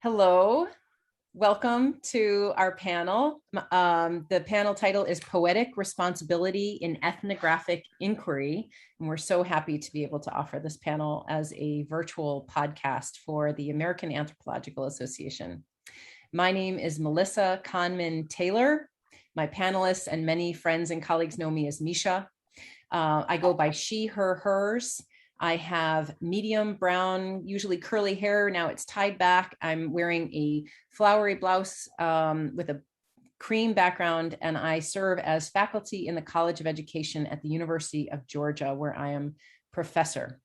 Hello, welcome to our panel. The panel title is Poetic Responsibility in Ethnographic Inquiry, and we're so happy to be able to offer this panel as a virtual podcast for the American Anthropological Association. My name is Melissa Cahnmann-Taylor. My panelists and many friends and colleagues know me as Misha. I go by she, her, hers. I have medium brown, usually curly hair. Now it's tied back. I'm wearing a flowery blouse with a cream background, and I serve as faculty in the College of Education at the University of Georgia, where I am professor.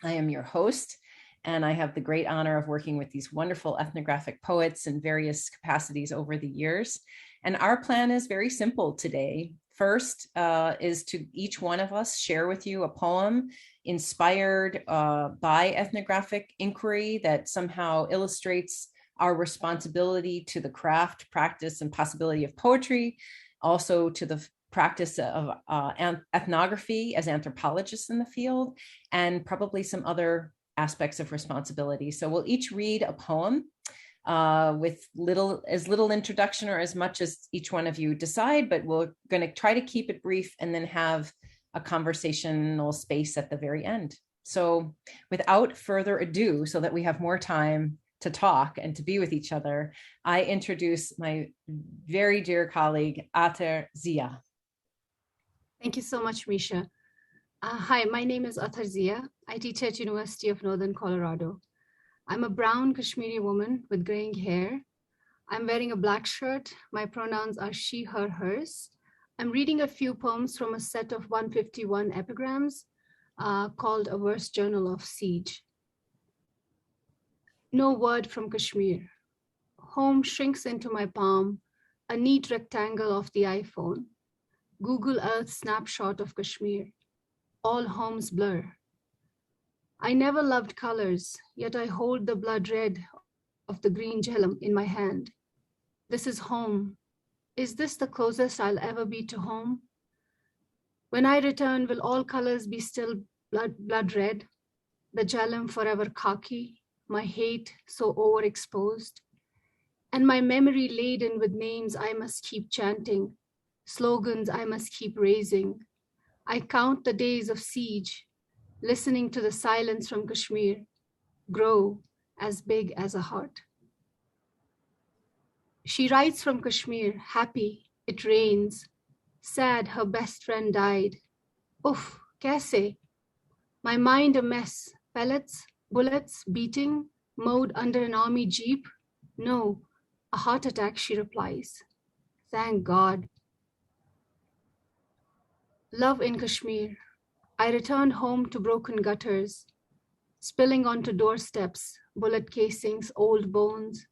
I am your host, and I have the great honor of working with these wonderful ethnographic poets in various capacities over the years. And our plan is very simple today. First is to each one of us share with you a poem inspired by ethnographic inquiry that somehow illustrates our responsibility to the craft, practice, and possibility of poetry, also to the practice of ethnography as anthropologists in the field, and probably some other aspects of responsibility. So we'll each read a poem with as little introduction or as much as each one of you decide, but we're going to try to keep it brief and then have a conversational space at the very end. So without further ado, so that we have more time to talk and to be with each other, I introduce my very dear colleague, Adrienne. Thank you so much, Misha. Hi, my name is Adrienne. I teach at University of Northern Colorado. I'm a brown Kashmiri woman with graying hair. I'm wearing a black shirt. My pronouns are she, her, hers. I'm reading a few poems from a set of 151 epigrams called A Verse Journal of Siege. No word from Kashmir. Home shrinks into my palm, a neat rectangle of the iPhone. Google Earth snapshot of Kashmir. All homes blur. I never loved colors, yet I hold the blood red of the green jhelum in my hand. This is home. Is this the closest I'll ever be to home? When I return, will all colors be still blood red? The jhelum forever khaki, my hate so overexposed, and my memory laden with names I must keep chanting, slogans I must keep raising. I count the days of siege, listening to the silence from Kashmir grow as big as a heart. She writes from Kashmir, happy, it rains, sad her best friend died. Uff, kaise? My mind a mess, pellets, bullets, beating, mowed under an army jeep? No, a heart attack, she replies. Thank God. Love in Kashmir. I returned home to broken gutters, spilling onto doorsteps, bullet casings, old bones.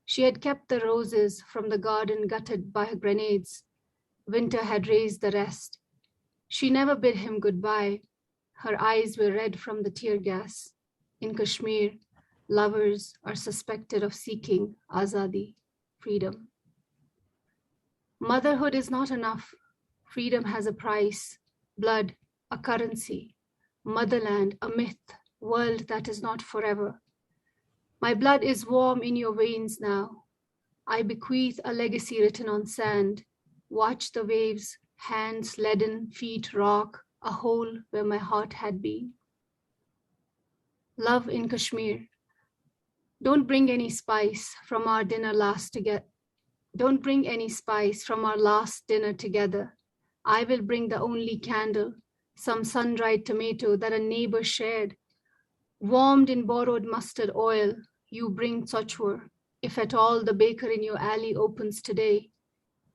She had kept the roses from the garden gutted by grenades. Winter had raised the rest. She never bid him goodbye. Her eyes were red from the tear gas. In Kashmir, lovers are suspected of seeking azadi, freedom. Motherhood is not enough. Freedom has a price, blood, a currency, motherland, a myth, world that is not forever. My blood is warm in your veins now. I bequeath a legacy written on sand. Watch the waves, hands leaden, feet rock, a hole where my heart had been. Love in Kashmir. Don't bring any spice from our dinner Don't bring any spice from our last dinner together. I will bring the only candle, some sun-dried tomato that a neighbor shared. Warmed in borrowed mustard oil, you bring tzochur, if at all the baker in your alley opens today.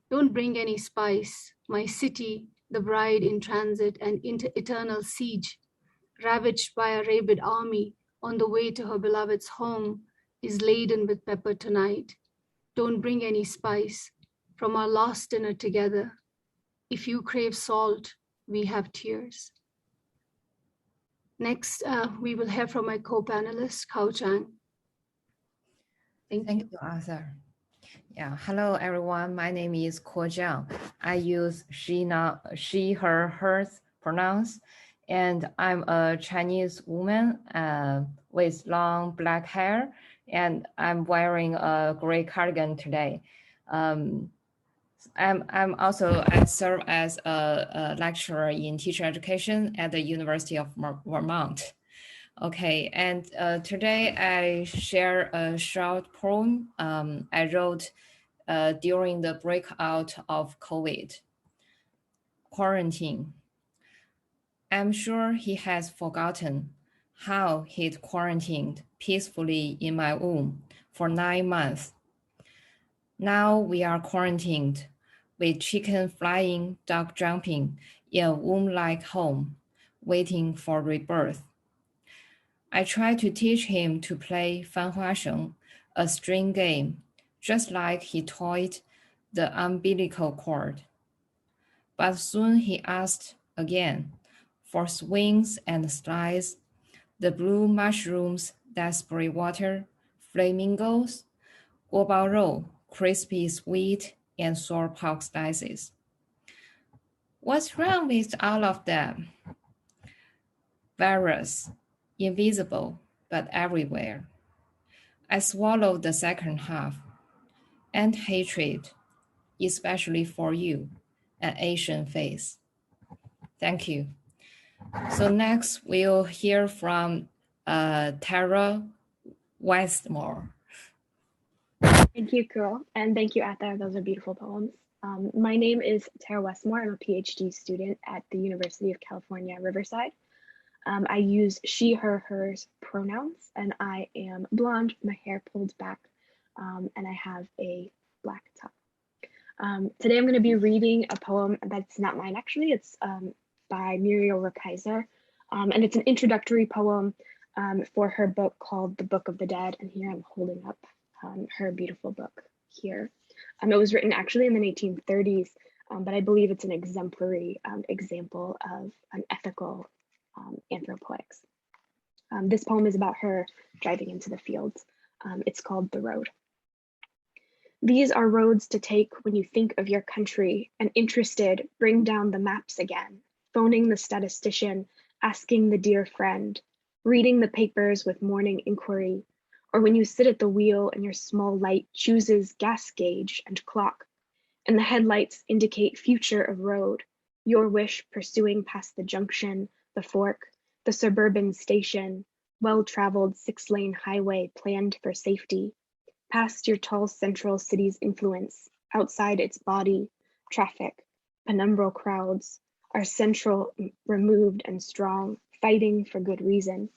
Don't bring any spice, my city, the bride in transit and eternal siege, ravaged by a rabid army on the way to her beloved's home, is laden with pepper tonight. Don't bring any spice from our last dinner together. If you crave salt, we have tears. Next, we will hear from my co-panelist, Kojal. Thank you, Arthur. Yeah, hello everyone. My name is Kojal. I use she, her, hers pronouns, and I'm a Chinese woman with long black hair, and I'm wearing a gray cardigan today. I serve as a lecturer in teacher education at the University of Vermont. Okay, and today I share a short poem I wrote during the breakout of COVID. Quarantine. I'm sure he has forgotten how he'd quarantined peacefully in my womb for 9 months. Now we are quarantined with chicken flying, dog jumping in a womb-like home, waiting for rebirth. I tried to teach him to play fanhuasheng, a string game, just like he toyed the umbilical cord. But soon he asked again for swings and slides, the blue mushrooms that spray water, flamingos, guobao roll, crispy sweet and sour pork slices. What's wrong with all of them? Virus, invisible, but everywhere. I swallowed the second half, and hatred, especially for you, an Asian face. Thank you. So next we'll hear from Tara Westmore. Thank you, Carol, and thank you, Athar. Those are beautiful poems. My name is Tara Westmore. I'm a PhD student at the University of California, Riverside. I use she, her, hers pronouns, and I am blonde, my hair pulled back, and I have a black top. Today I'm going to be reading a poem that's not mine, actually. It's by Muriel Rukeyser, and it's an introductory poem for her book called The Book of the Dead, and here I'm holding up her beautiful book here. It was written actually in the 1930s, but I believe it's an exemplary example of an ethical anthropoetics. This poem is about her driving into the fields. It's called The Road. These are roads to take when you think of your country, and interested, bring down the maps again, phoning the statistician, asking the dear friend, reading the papers with morning inquiry, or when you sit at the wheel and your small light chooses gas gauge and clock, and the headlights indicate future of road, your wish pursuing past the junction, the fork, the suburban station, well-traveled 6-lane highway planned for safety, past your tall central city's influence, outside its body, traffic, penumbral crowds, are central, removed and strong, fighting for good reason.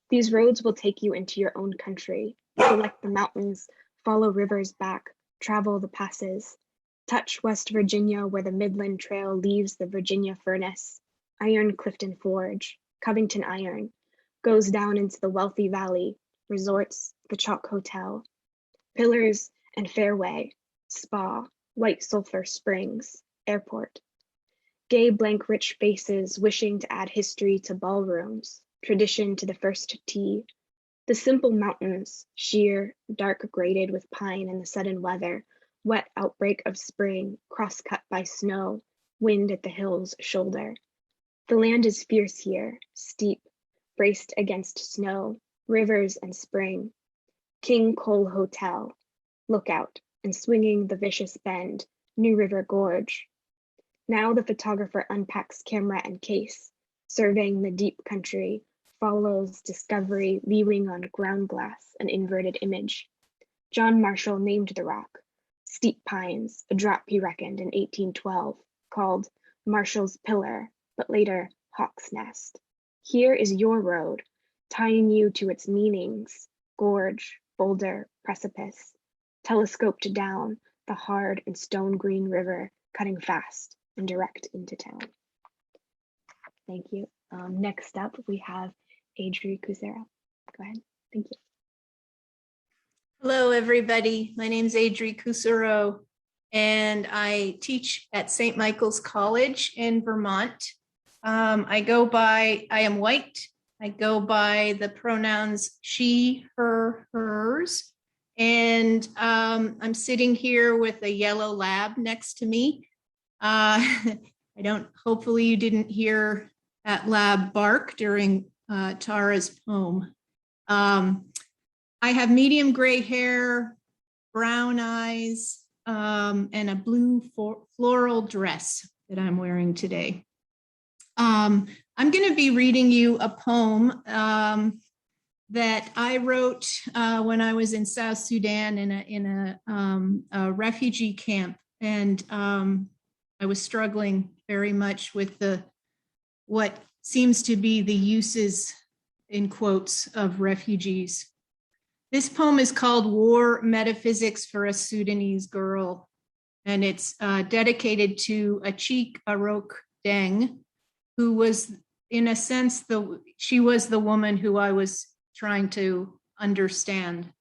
These roads will take you into your own country, select the mountains, follow rivers back, travel the passes, touch West Virginia where the Midland Trail leaves the Virginia Furnace, Iron Clifton Forge, Covington Iron, goes down into the wealthy valley, resorts, the Chalk Hotel, Pillars and Fairway, Spa, White Sulphur Springs, Airport. Gay blank rich faces wishing to add history to ballrooms, tradition to the first tee. The simple mountains, sheer, dark graded with pine and the sudden weather, wet outbreak of spring, cross-cut by snow, wind at the hill's shoulder. The land is fierce here, steep, braced against snow, rivers and spring. King Cole Hotel, Lookout, and swinging the vicious bend, New River Gorge. Now the photographer unpacks camera and case, surveying the deep country, follows discovery, viewing on ground glass, an inverted image. John Marshall named the rock, Steep Pines, a drop he reckoned in 1812, called Marshall's Pillar, but later Hawk's Nest. Here is your road, tying you to its meanings, gorge, boulder, precipice, telescoped down the hard and stone green river, cutting fast and direct into town. Thank you. Next up, we have Adrienne Kusera. Go ahead. Thank you. Hello, everybody. My name is Adrienne Kusera, and I teach at St. Michael's College in Vermont. I am white. I go by the pronouns she, her, hers. And I'm sitting here with a yellow lab next to me. Hopefully you didn't hear at Lab Bark during Tara's poem. I have medium gray hair, brown eyes, and a blue floral dress that I'm wearing today. I'm going to be reading you a poem that I wrote when I was in South Sudan in a refugee camp, and I was struggling very much with what seems to be the uses, in quotes, of refugees. This poem is called War Metaphysics for a Sudanese Girl, and it's dedicated to Achik Arok Deng, who was, in a sense, she was the woman who I was trying to understand.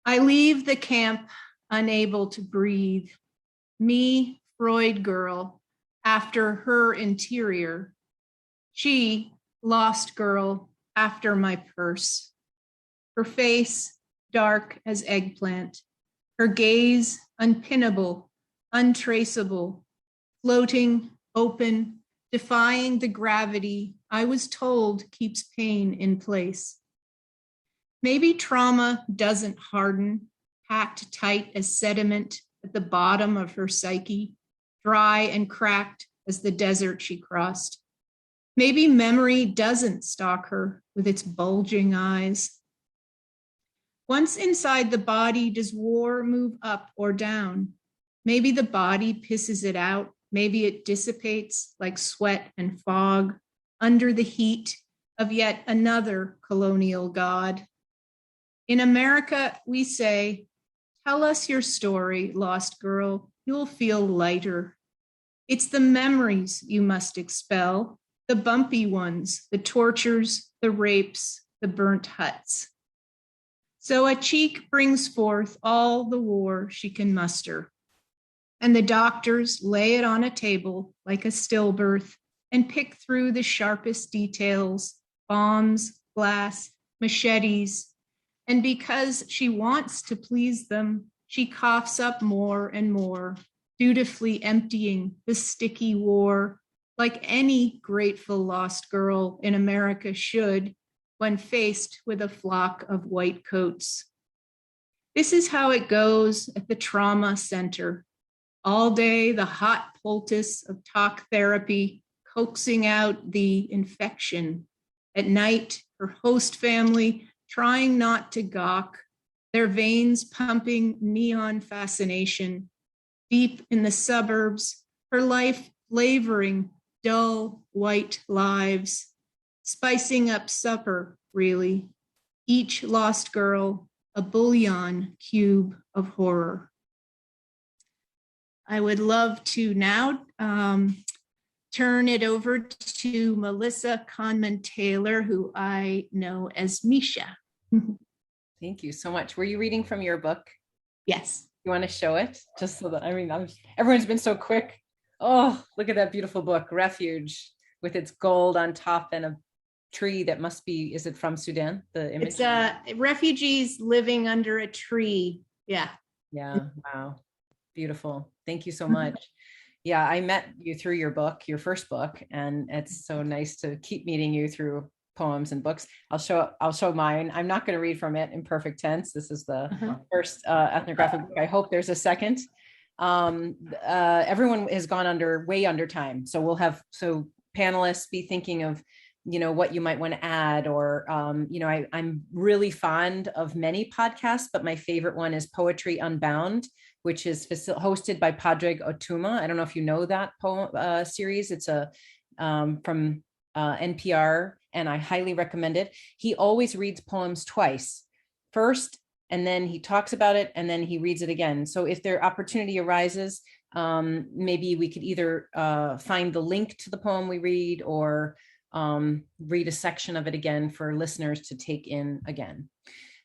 I leave the camp unable to breathe. Me, Freud girl, after her interior. She, lost girl, after my purse. Her face, dark as eggplant. Her gaze, unpinnable, untraceable, floating, open, defying the gravity I was told keeps pain in place. Maybe trauma doesn't harden, packed tight as sediment at the bottom of her psyche, dry and cracked as the desert she crossed. Maybe memory doesn't stalk her with its bulging eyes. Once inside the body, does war move up or down? Maybe the body pisses it out. Maybe it dissipates like sweat and fog under the heat of yet another colonial god. In America, we say, tell us your story, lost girl. You'll feel lighter. It's the memories you must expel, the bumpy ones, the tortures, the rapes, the burnt huts. So Achik brings forth all the war she can muster, and the doctors lay it on a table like a stillbirth and pick through the sharpest details, bombs, glass, machetes, and because she wants to please them, she coughs up more and more, dutifully emptying the sticky war like any grateful lost girl in America should when faced with a flock of white coats. This is how it goes at the trauma center. All day, the hot poultice of talk therapy coaxing out the infection. At night, her host family trying not to gawk, their veins pumping neon fascination. Deep in the suburbs, her life flavoring dull white lives, spicing up supper, really. Each lost girl, a bouillon cube of horror. I would love to now turn it over to Melissa Cahnmann-Taylor, who I know as Misha. Thank you so much. Were you reading from your book? Yes. You want to show it? Just so that, everyone's been so quick. Oh, look at that beautiful book, Refuge, with its gold on top and a tree that must be, is it from Sudan? The image? It's refugees living under a tree. Yeah. Yeah. Wow. Beautiful. Thank you so much. Yeah, I met you through your book, your first book, and it's so nice to keep meeting you through poems and books. I'll show mine. I'm not going to read from it in perfect tense. This is the first ethnographic book. I hope there's a second. Everyone has gone way under time, so we'll have panelists be thinking of what you might want to add, or I'm really fond of many podcasts, but my favorite one is Poetry Unbound, which is hosted by Padraig Otuma. I don't know if you know that poem series. It's from NPR, and I highly recommend it. He always reads poems twice, first, and then he talks about it, and then he reads it again. So if their opportunity arises, maybe we could either find the link to the poem we read, or read a section of it again for listeners to take in again.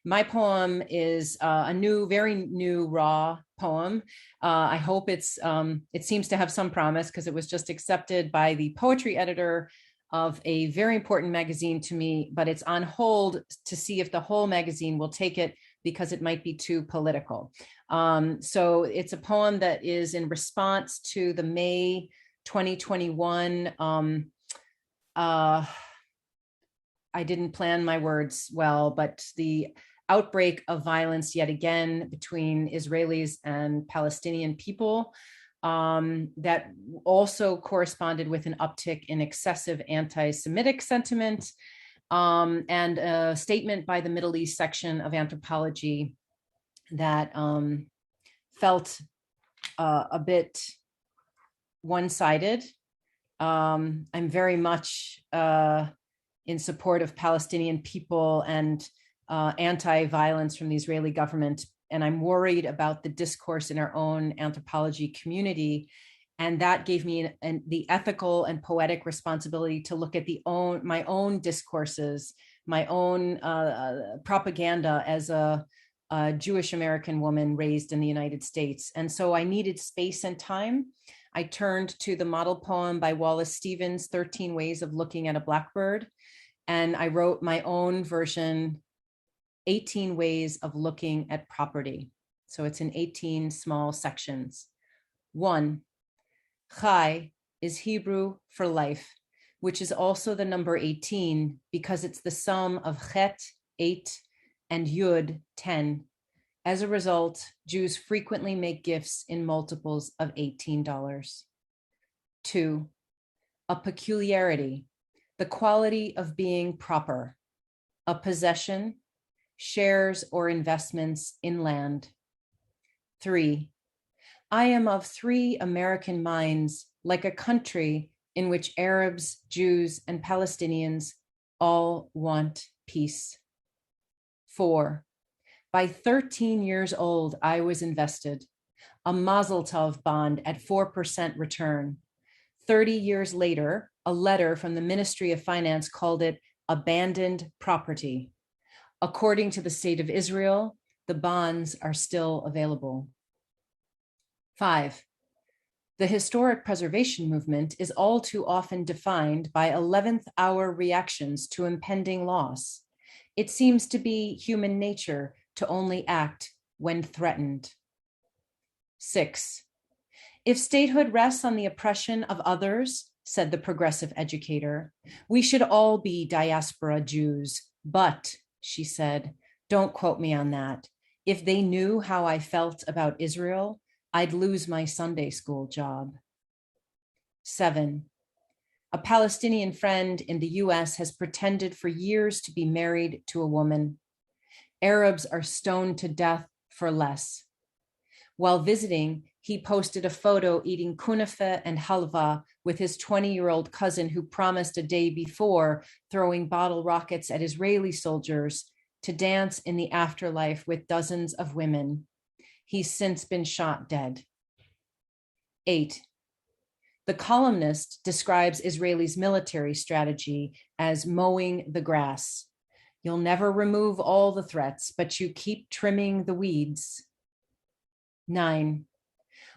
My poem is a very new, raw poem. I hope it seems to have some promise, because it was just accepted by the poetry editor of a very important magazine to me, but it's on hold to see if the whole magazine will take it, because it might be too political. So it's a poem that is in response to the May 2021 I didn't plan my words well, but the outbreak of violence yet again between Israelis and Palestinian people that also corresponded with an uptick in excessive anti-Semitic sentiment, and a statement by the Middle East section of Anthropology that felt a bit one-sided. I'm very much in support of Palestinian people and anti-violence from the Israeli government. And I'm worried about the discourse in our own anthropology community. And that gave me the ethical and poetic responsibility to look at my own discourses, my own propaganda as a Jewish American woman raised in the United States. And so I needed space and time. I turned to the model poem by Wallace Stevens, 13 Ways of Looking at a Blackbird. And I wrote my own version, 18 Ways of Looking at Property. So it's in 18 small sections. 1, Chai is Hebrew for life, which is also the number 18 because it's the sum of Chet, 8, and Yud, 10. As a result, Jews frequently make gifts in multiples of $18. 2, a peculiarity, the quality of being proper, a possession, shares or investments in land. 3, I am of 3 American minds, like a country in which Arabs, Jews, and Palestinians all want peace. 4, by 13 years old, I was invested, a Mazel Tov bond at 4% return. 30 years later, a letter from the Ministry of Finance called it abandoned property. According to the State of Israel, the bonds are still available. 5, the historic preservation movement is all too often defined by 11th hour reactions to impending loss. It seems to be human nature to only act when threatened. 6, if statehood rests on the oppression of others, said the progressive educator, we should all be diaspora Jews. But, she said, don't quote me on that. If they knew how I felt about Israel, I'd lose my Sunday school job. 7, a Palestinian friend in the US has pretended for years to be married to a woman. Arabs are stoned to death for less. While visiting, he posted a photo eating kunafa and halva with his 20-year-old cousin who promised a day before throwing bottle rockets at Israeli soldiers to dance in the afterlife with dozens of women. He's since been shot dead. 8, the columnist describes Israelis' military strategy as mowing the grass. You'll never remove all the threats, but you keep trimming the weeds. 9,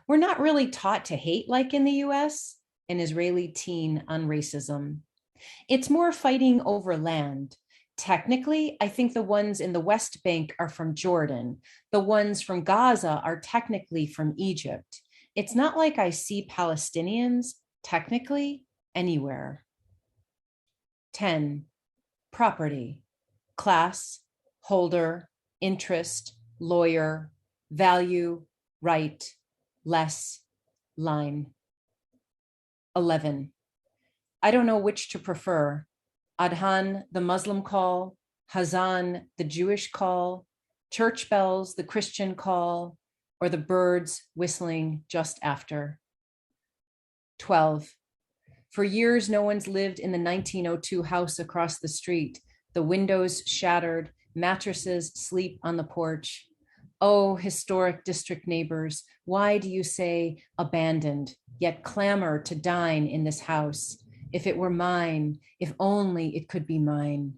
we're not really taught to hate like in the US, an Israeli teen on racism. It's more fighting over land. Technically, I think the ones in the West Bank are from Jordan. The ones from Gaza are technically from Egypt. It's not like I see Palestinians, technically, anywhere. 10, property, class, holder, interest, lawyer, value, right, less, line. 11, I don't know which to prefer. Adhan, the Muslim call, Hazan, the Jewish call, church bells, the Christian call, or the birds whistling just after. 12, for years, no one's lived in the 1902 house across the street. The windows shattered, mattresses sleep on the porch. Oh, historic district neighbors, why do you say abandoned, yet clamor to dine in this house? If it were mine, if only it could be mine.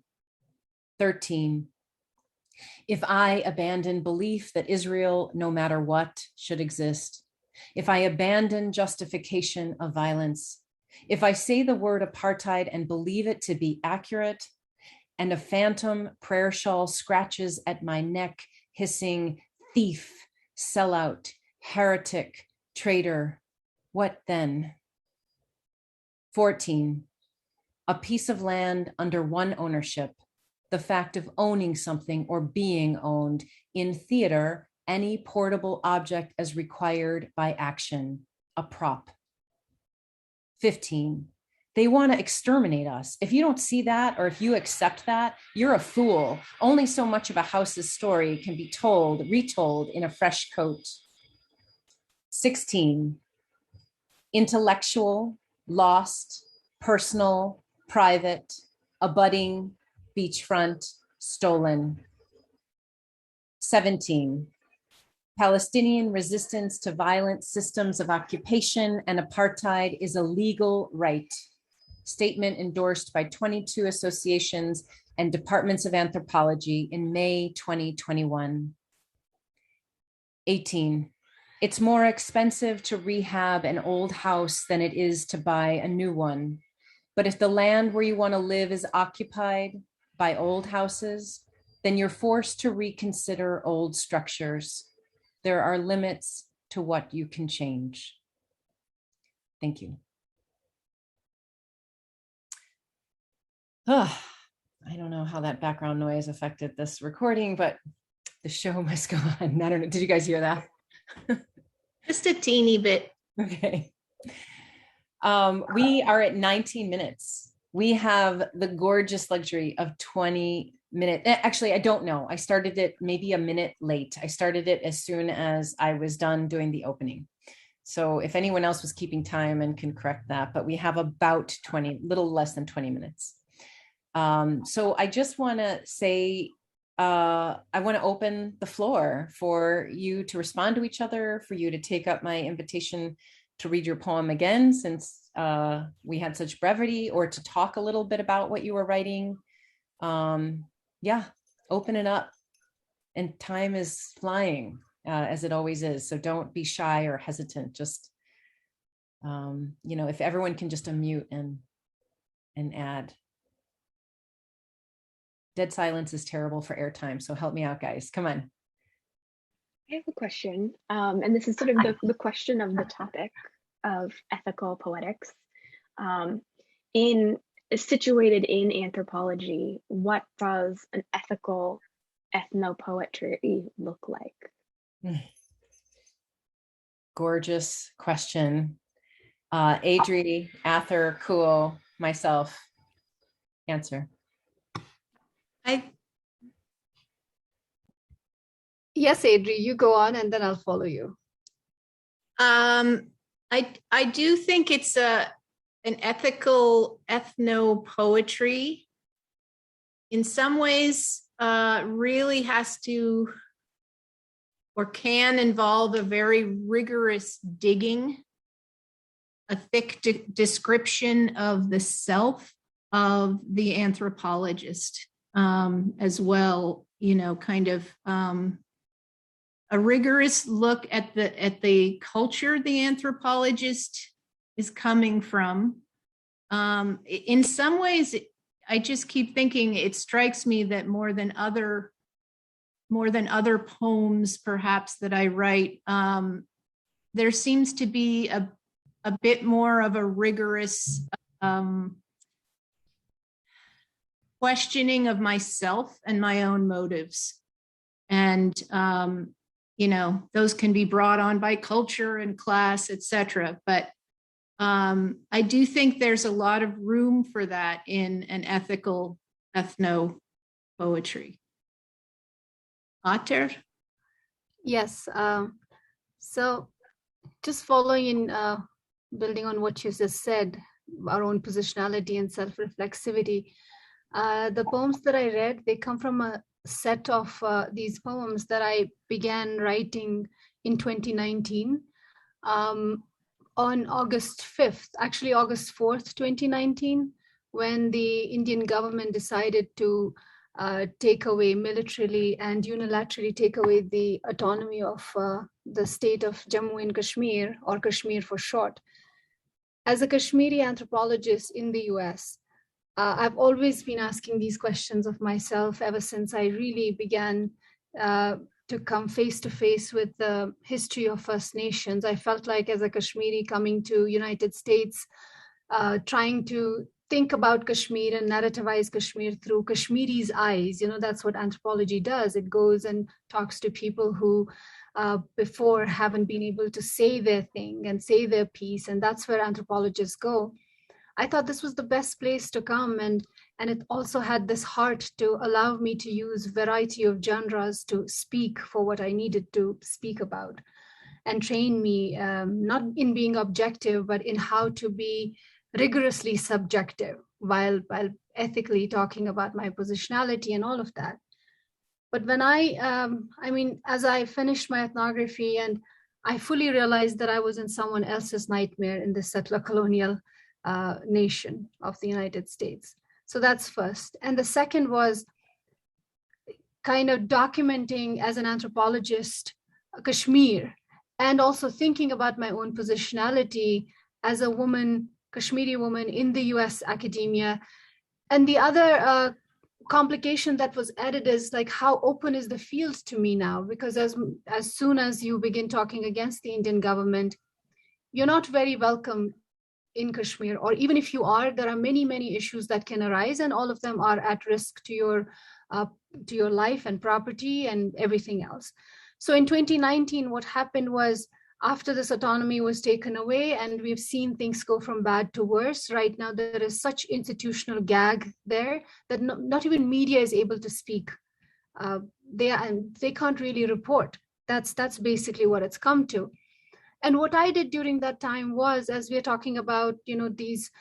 13, if I abandon belief that Israel, no matter what, should exist, if I abandon justification of violence, if I say the word apartheid and believe it to be accurate, and a phantom prayer shawl scratches at my neck, hissing, thief, sellout, heretic, traitor, what then? 14, a piece of land under one ownership, the fact of owning something or being owned. In theater, any portable object as required by action, a prop. 15, they want to exterminate us. If you don't see that, or if you accept that, you're a fool. Only so much of a house's story can be told, retold in a fresh coat. 16, intellectual, lost, personal, private, abutting, beachfront, stolen. 17, Palestinian resistance to violent systems of occupation and apartheid is a legal right. Statement endorsed by 22 associations and departments of anthropology in May 2021. 18, it's more expensive to rehab an old house than it is to buy a new one. But if the land where you want to live is occupied by old houses, then you're forced to reconsider old structures. There are limits to what you can change. Thank you. I don't know how that background noise affected this recording, but the show must go on. I don't know. Did you guys hear that? Just a teeny bit. Okay. We are at 19 minutes. We have the gorgeous luxury of 20 minutes. Actually, I don't know. I started it maybe a minute late. I started it as soon as I was done doing the opening. So if anyone else was keeping time and can correct that, but we have about 20, little less than 20 minutes. So I just want to say, I want to open the floor for you to respond to each other, for you to take up my invitation to read your poem again, since we had such brevity, or to talk a little bit about what you were writing. Yeah, open it up. And time is flying, as it always is. So don't be shy or hesitant. Just, if everyone can just unmute and add. Dead silence is terrible for airtime. So help me out, guys. Come on. I have a question, and this is sort of the question of the topic of ethical poetics. Situated in anthropology, what does an ethical ethnopoetry look like? Gorgeous question. Adrienne, Ather, Cool, myself, answer. Yes, Adri, you go on and then I'll follow you. I do think it's an ethical ethnopoetry. In some ways, really has to or can involve a very rigorous digging, a thick description of the self of the anthropologist, as well, kind of a rigorous look at the culture the anthropologist is coming from. In some ways, I just keep thinking, it strikes me that more than other poems perhaps that I write, there seems to be a bit more of a rigorous questioning of myself and my own motives. And, those can be brought on by culture and class, etc. But I do think there's a lot of room for that in an ethical ethnopoetry. Ater? Yes. So just following in, building on what you just said, our own positionality and self-reflexivity, the poems that I read, they come from a set of these poems that I began writing in 2019. On August 5th, actually August 4th, 2019, when the Indian government decided to take away militarily and unilaterally take away the autonomy of the state of Jammu and Kashmir, or Kashmir for short. As a Kashmiri anthropologist in the US, I've always been asking these questions of myself ever since I really began to come face to face with the history of First Nations. I felt like as a Kashmiri coming to United States, trying to think about Kashmir and narrativize Kashmir through Kashmiri's eyes. That's what anthropology does. It goes and talks to people who before haven't been able to say their thing and say their piece. And that's where anthropologists go. I thought this was the best place to come. And it also had this heart to allow me to use variety of genres to speak for what I needed to speak about, and train me not in being objective, but in how to be rigorously subjective while ethically talking about my positionality and all of that. But when as I finished my ethnography, and I fully realized that I was in someone else's nightmare in the settler colonial nation of the United States. So that's first. And the second was kind of documenting as an anthropologist Kashmir, and also thinking about my own positionality as a woman, Kashmiri woman in the US academia. And the other complication that was added is like, how open is the field to me now? Because as soon as you begin talking against the Indian government, you're not very welcome in Kashmir, or even if you are, there are many, many issues that can arise, and all of them are at risk to your life and property and everything else. So in 2019, what happened was, after this autonomy was taken away, and we've seen things go from bad to worse, right now there is such institutional gag there that not even media is able to speak. They can't really report. That's basically what it's come to. And what I did during that time was, as we're talking about, these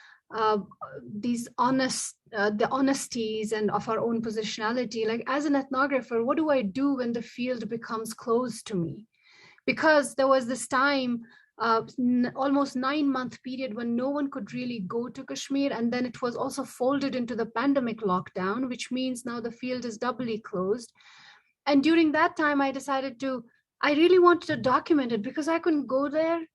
the honesties and of our own positionality, like as an ethnographer, what do I do when the field becomes closed to me? Because there was this time, almost 9-month period, when no one could really go to Kashmir. And then it was also folded into the pandemic lockdown, which means now the field is doubly closed. And during that time, I decided I really wanted to document it because I couldn't go there.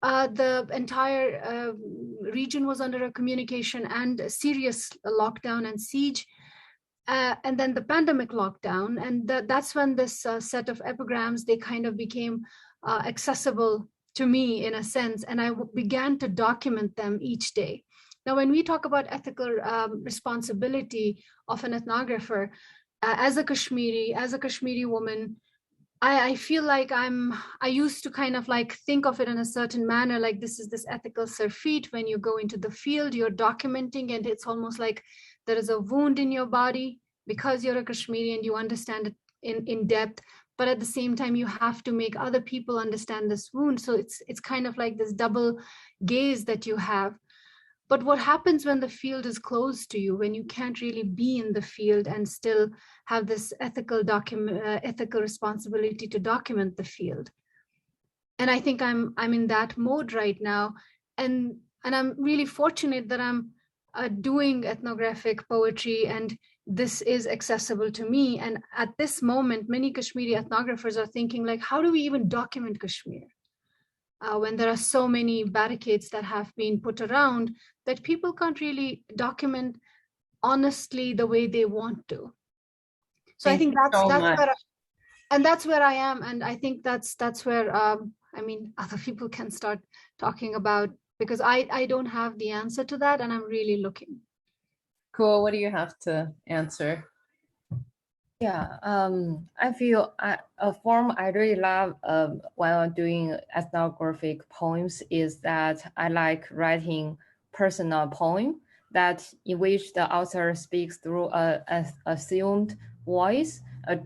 The entire region was under a communication and a serious lockdown and siege. And then the pandemic lockdown. And that's when this set of epigrams, they kind of became accessible to me in a sense. And I began to document them each day. Now, when we talk about ethical responsibility of an ethnographer, as a Kashmiri woman, I feel like I used to kind of like think of it in a certain manner, like this is this ethical surfeit. When you go into the field, you're documenting, and it's almost like there is a wound in your body because you're a Kashmiri and you understand it in depth. But at the same time, you have to make other people understand this wound. So it's kind of like this double gaze that you have. But what happens when the field is closed to you, when you can't really be in the field and still have this ethical responsibility to document the field? And I think I'm in that mode right now, and I'm really fortunate that I'm doing ethnographic poetry, and this is accessible to me. And at this moment, many Kashmiri ethnographers are thinking, like, how do we even document Kashmir? When there are so many barricades that have been put around that people can't really document honestly the way they want to. So I think that's where I am. And I think that's where, other people can start talking about, because I don't have the answer to that, and I'm really looking. Cool. What do you have to answer? Yeah, I feel a form I really love while doing ethnographic poems is that I like writing personal poem in which the author speaks through a assumed voice, a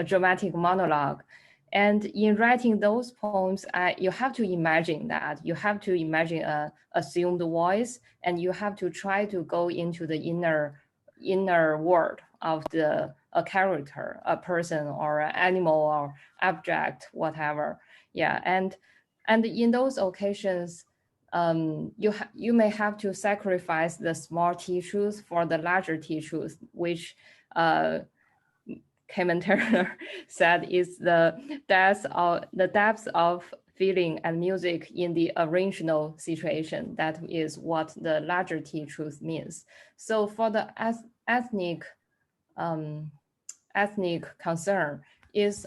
dramatic monologue. And in writing those poems, you have to imagine that. You have to imagine an assumed voice, and you have to try to go into the inner world of a character, a person or an animal or object, whatever. Yeah, and in those occasions, you may have to sacrifice the small tissues for the larger tissues, which Cahnmann-Taylor said is the depth of feeling and music in the original situation. That is what the larger tissues means. So for the ethnic concern is,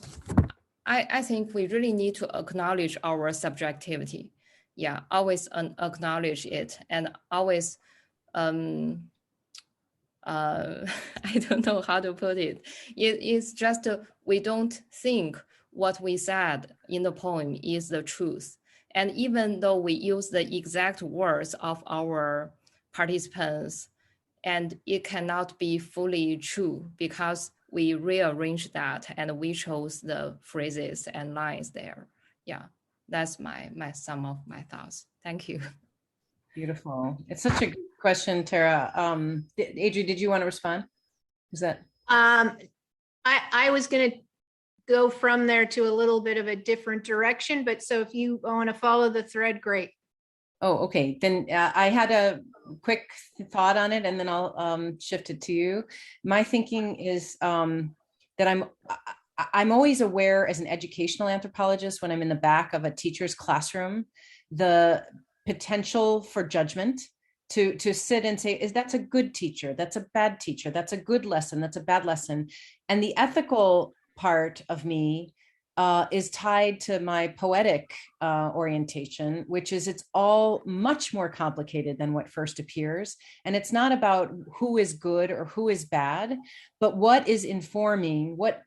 I think we really need to acknowledge our subjectivity. Yeah, always acknowledge it, and always I don't know how to put it. It's just we don't think what we said in the poem is the truth. And even though we use the exact words of our participants, and it cannot be fully true because we rearrange that and we chose the phrases and lines there. Yeah, that's some of my thoughts. Thank you. Beautiful. It's such a good question, Tara. Adrienne, did you want to respond? Is that? I was going to go from there to a little bit of a different direction, but so if you want to follow the thread, great. Oh, okay. Then I had a quick thought on it, and then I'll shift it to you. My thinking is that I'm always aware as an educational anthropologist when I'm in the back of a teacher's classroom, the potential for judgment to sit and say, that's a good teacher, that's a bad teacher, that's a good lesson, that's a bad lesson. And the ethical part of me is tied to my poetic orientation, which is it's all much more complicated than what first appears. And it's not about who is good or who is bad, but what is informing, what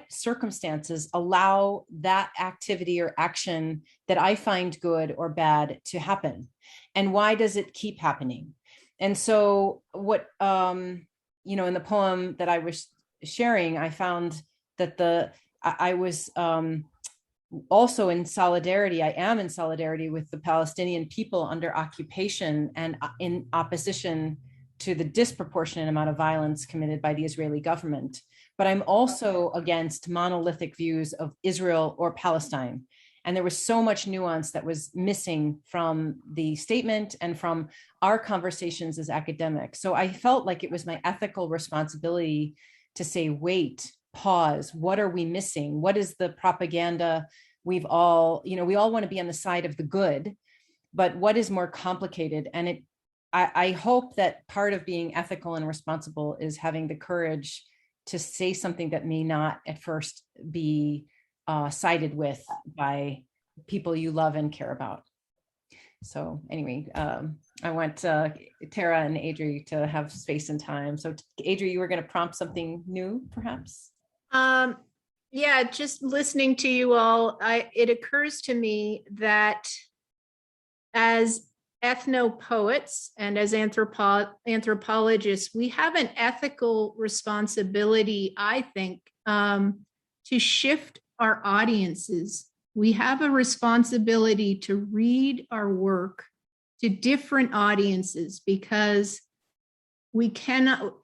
circumstances allow that activity or action that I find good or bad to happen, and why does it keep happening? And so what, in the poem that I was sharing, I found that I was also in solidarity. I am in solidarity with the Palestinian people under occupation and in opposition to the disproportionate amount of violence committed by the Israeli government. But I'm also against monolithic views of Israel or Palestine. And there was so much nuance that was missing from the statement and from our conversations as academics. So I felt like it was my ethical responsibility to say, wait, pause, what are we missing? What is the propaganda we all want to be on the side of the good, but what is more complicated? And I hope that part of being ethical and responsible is having the courage to say something that may not at first be sided with by people you love and care about. So anyway, I want Tara and Adri to have space and time. So Adri, you were going to prompt something new, perhaps? Yeah, just listening to you all, it occurs to me that as ethnopoets and as anthropologists, we have an ethical responsibility, I think, to shift our audiences. We have a responsibility to read our work to different audiences because we cannot,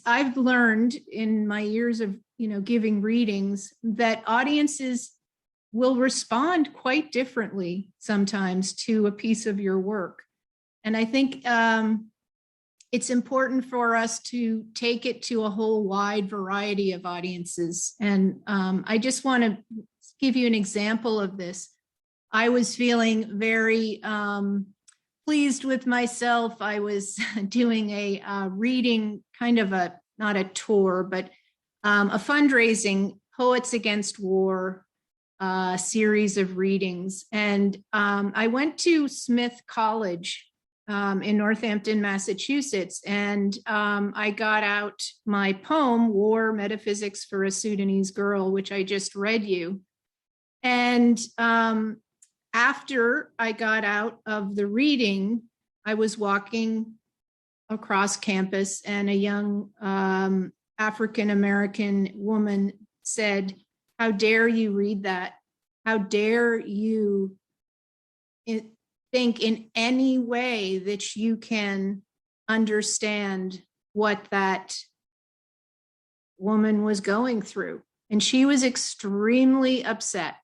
I've learned in my years of, giving readings that audiences will respond quite differently sometimes to a piece of your work. And I think it's important for us to take it to a whole wide variety of audiences. And I just want to give you an example of this. I was feeling very pleased with myself. I was doing a reading, kind of not a tour, but a fundraising Poets Against War series of readings. And I went to Smith College in Northampton, Massachusetts, and I got out my poem, War Metaphysics for a Sudanese Girl, which I just read you. And after I got out of the reading, I was walking across campus and a young African-American woman said, "How dare you read that? How dare you think in any way that you can understand what that woman was going through?" And she was extremely upset,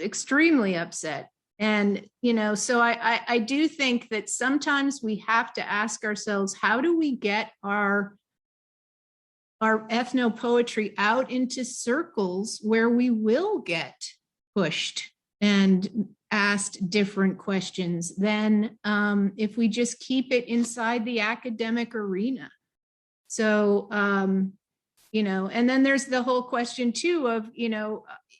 extremely upset. And, so I do think that sometimes we have to ask ourselves, how do we get our ethnopoetry out into circles where we will get pushed and asked different questions than if we just keep it inside the academic arena. So, and then there's the whole question too of,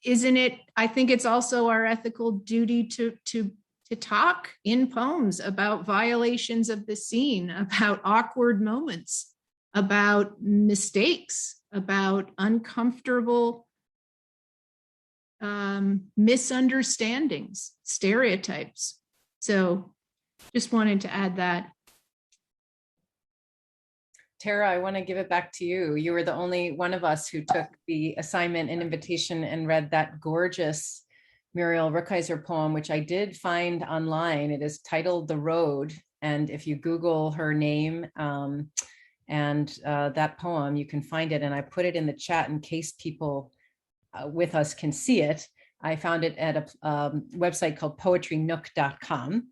isn't it, I think it's also our ethical duty to to talk in poems about violations of the scene, about awkward moments, about mistakes, about uncomfortable misunderstandings, stereotypes. So just wanted to add that. Tara, I want to give it back to you. You were the only one of us who took the assignment and invitation and read that gorgeous Muriel Rukeyser poem, which I did find online. It is titled The Road. And if you Google her name and that poem, you can find it. And I put it in the chat in case people with us can see it. I found it at a website called poetrynook.com.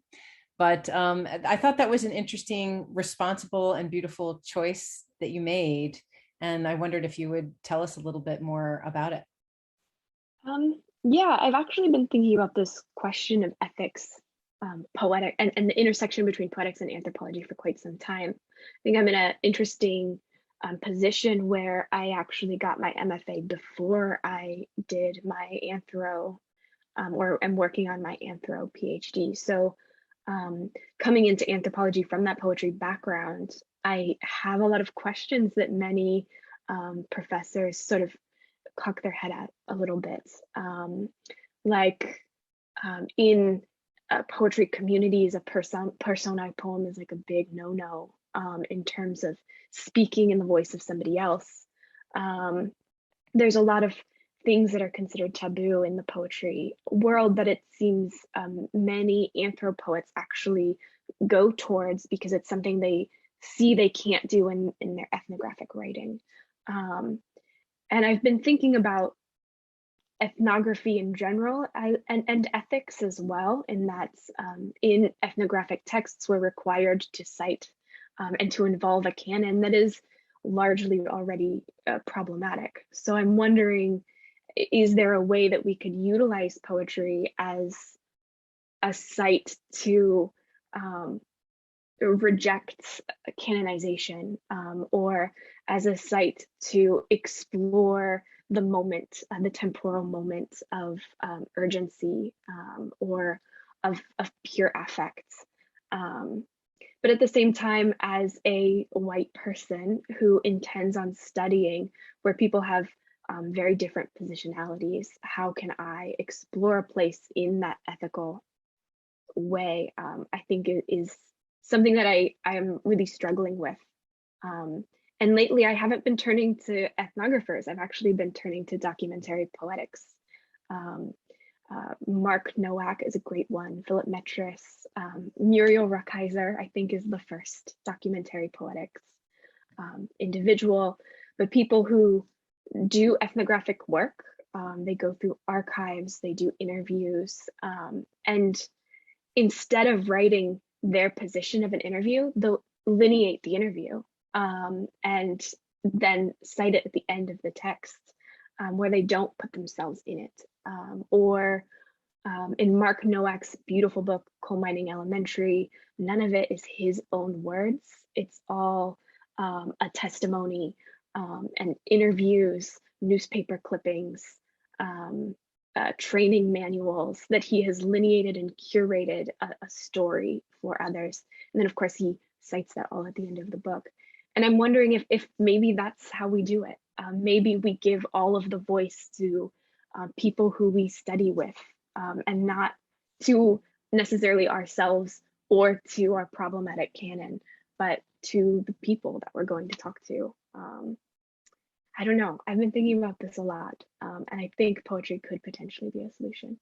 But I thought that was an interesting, responsible, and beautiful choice that you made. And I wondered if you would tell us a little bit more about it. Yeah, I've actually been thinking about this question of ethics, poetic, and the intersection between poetics and anthropology for quite some time. I think I'm in an interesting position where I actually got my MFA before I did my anthro, or am working on my anthro PhD. So coming into anthropology from that poetry background, I have a lot of questions that many professors sort of cock their head at a little bit. In poetry communities, a personae poem is like a big no-no in terms of speaking in the voice of somebody else. There's a lot of things that are considered taboo in the poetry world that it seems many anthropoets actually go towards because it's something they see they can't do in their ethnographic writing. And I've been thinking about ethnography in general and ethics as well, in that in ethnographic texts we're required to cite and to involve a canon that is largely already problematic. So I'm wondering, is there a way that we could utilize poetry as a site to reject canonization, or as a site to explore the moment, the temporal moment of urgency, or of pure affect. But at the same time, as a white person who intends on studying where people have very different positionalities, how can I explore a place in that ethical way? I think it is something that I am really struggling with. And lately I haven't been turning to ethnographers. I've actually been turning to documentary poetics. Mark Nowak is a great one. Philip Metris, Muriel Rukeyser, I think, is the first documentary poetics individual. But people who do ethnographic work, they go through archives, they do interviews, and instead of writing their position of an interview, they'll lineate the interview and then cite it at the end of the text, where they don't put themselves in it. Or in Mark Nowak's beautiful book, Coal Mining Elementary, none of it is his own words. It's all a testimony and interviews, newspaper clippings, training manuals that he has lineated and curated a story for others. And then of course he cites that all at the end of the book. And I'm wondering if maybe that's how we do it. Maybe we give all of the voice to people who we study with, and not to necessarily ourselves or to our problematic canon, but to the people that we're going to talk to. I don't know. I've been thinking about this a lot, and I think poetry could potentially be a solution.